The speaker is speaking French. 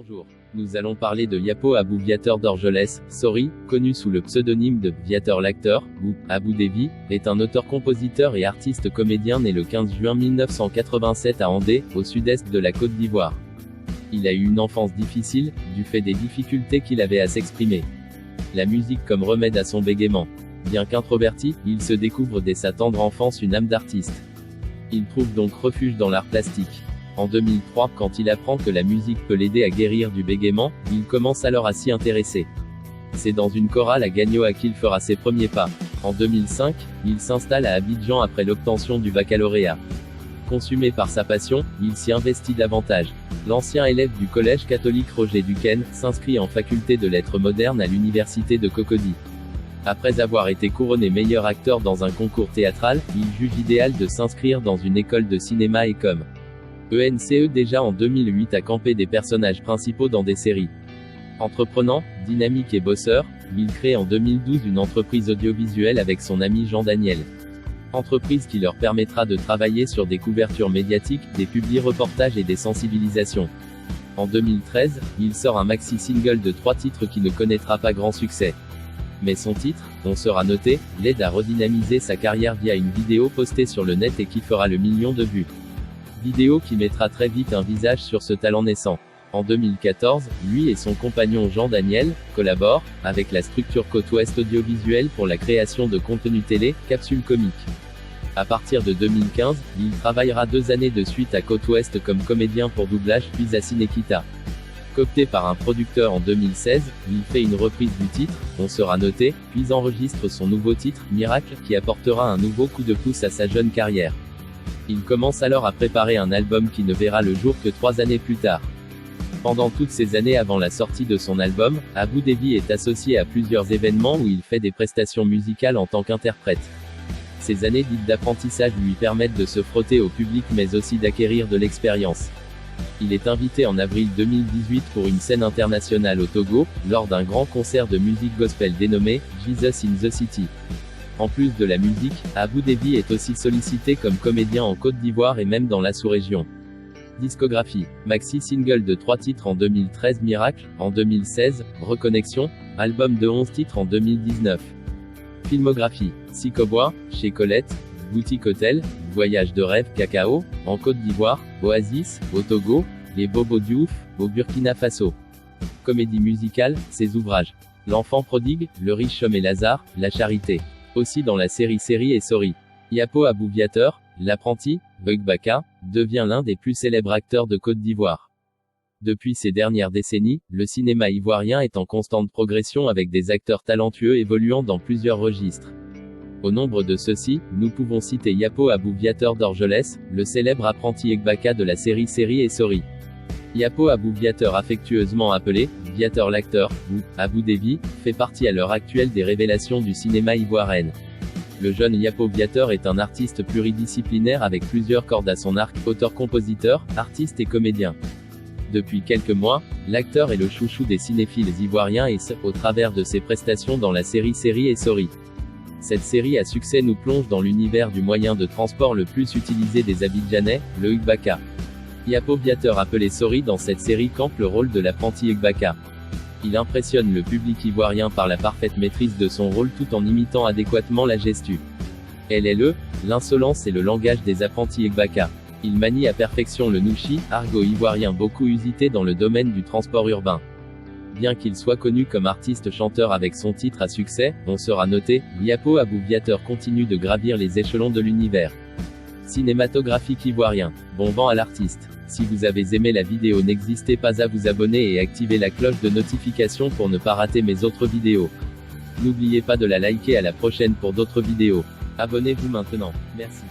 Bonjour. Nous allons parler de Yapo Abou Viateur d'Orgelès. Sori, connu sous le pseudonyme de Viateur l'acteur, ou Abou Devi, est un auteur-compositeur et artiste comédien né le 15 juin 1987 à Andé, au sud-est de la Côte d'Ivoire. Il a eu une enfance difficile, du fait des difficultés qu'il avait à s'exprimer. La musique comme remède à son bégaiement. Bien qu'introverti, il se découvre dès sa tendre enfance une âme d'artiste. Il trouve donc refuge dans l'art plastique. En 2003, quand il apprend que la musique peut l'aider à guérir du bégaiement, il commence alors à s'y intéresser. C'est dans une chorale à Gagnoa qu'il fera ses premiers pas. En 2005, il s'installe à Abidjan après l'obtention du baccalauréat. Consumé par sa passion, il s'y investit davantage. L'ancien élève du collège catholique Roger Duquesne s'inscrit en faculté de lettres modernes à l'université de Cocody. Après avoir été couronné meilleur acteur dans un concours théâtral, il juge idéal de s'inscrire dans une école de cinéma et com. ENCE déjà en 2008 a campé des personnages principaux dans des séries. Entreprenant, dynamique et bosseur, il crée en 2012 une entreprise audiovisuelle avec son ami Jean Daniel. Entreprise qui leur permettra de travailler sur des couvertures médiatiques, des publi-reportages et des sensibilisations. En 2013, il sort un maxi-single de 3 titres qui ne connaîtra pas grand succès. Mais son titre, On sera noté, l'aide à redynamiser sa carrière via une vidéo postée sur le net et qui fera le million de vues. Vidéo qui mettra très vite un visage sur ce talent naissant. En 2014, lui et son compagnon Jean Daniel collaborent avec la structure Côte Ouest Audiovisuelle pour la création de contenu télé, Capsule Comique. À partir de 2015, il travaillera 2 années de suite à Côte Ouest comme comédien pour doublage puis à Cinekita. Coopté par un producteur en 2016, il fait une reprise du titre, On sera noté, puis enregistre son nouveau titre, Miracle, qui apportera un nouveau coup de pouce à sa jeune carrière. Il commence alors à préparer un album qui ne verra le jour que 3 années plus tard. Pendant toutes ces années avant la sortie de son album, Abou Devi est associé à plusieurs événements où il fait des prestations musicales en tant qu'interprète. Ces années dites d'apprentissage lui permettent de se frotter au public mais aussi d'acquérir de l'expérience. Il est invité en avril 2018 pour une scène internationale au Togo, lors d'un grand concert de musique gospel dénommé Jesus in the City. En plus de la musique, Abou Devi est aussi sollicité comme comédien en Côte d'Ivoire et même dans la sous-région. Discographie. Maxi-single de 3 titres en 2013 Miracle, en 2016, Reconnexion, album de 11 titres en 2019. Filmographie. Sikobois, chez Colette, Boutique Hôtel, Voyage de rêve Cacao, en Côte d'Ivoire, Oasis, au Togo, Les Bobos Diouf, au Burkina Faso. Comédie musicale, ses ouvrages. L'enfant prodigue, Le riche homme et Lazare, La charité. Aussi dans la série et Sori. Yapo Abou Viateur, l'apprenti, Ugbaka, devient l'un des plus célèbres acteurs de Côte d'Ivoire. Depuis ces dernières décennies, le cinéma ivoirien est en constante progression avec des acteurs talentueux évoluant dans plusieurs registres. Au nombre de ceux-ci, nous pouvons citer Yapo Abou Viateur d'Orgelès, le célèbre apprenti Ugbaka de la série et Sori. Yapo Abou Viateur, affectueusement appelé Viateur l'acteur, ou Abou Devi, fait partie à l'heure actuelle des révélations du cinéma ivoirien. Le jeune Yapo Viateur est un artiste pluridisciplinaire avec plusieurs cordes à son arc, auteur-compositeur, artiste et comédien. Depuis quelques mois, l'acteur est le chouchou des cinéphiles ivoiriens et ce, au travers de ses prestations dans la série et Sori. Cette série à succès nous plonge dans l'univers du moyen de transport le plus utilisé des Abidjanais, le Ugbaka. Yapo Viateur appelé Sori dans cette série campe le rôle de l'apprenti Ugbaka. Il impressionne le public ivoirien par la parfaite maîtrise de son rôle tout en imitant adéquatement la gestu. Elle est l'insolence et le langage des apprentis Ugbaka. Il manie à perfection le nouchi, argot ivoirien beaucoup usité dans le domaine du transport urbain. Bien qu'il soit connu comme artiste-chanteur avec son titre à succès, On sera noté, Yapo Abou Viateur continue de gravir les échelons de l'univers cinématographique ivoirien. Bon vent à l'artiste. Si vous avez aimé la vidéo, n'hésitez pas à vous abonner et activer la cloche de notification pour ne pas rater mes autres vidéos. N'oubliez pas de la liker. À la prochaine pour d'autres vidéos. Abonnez-vous maintenant. Merci.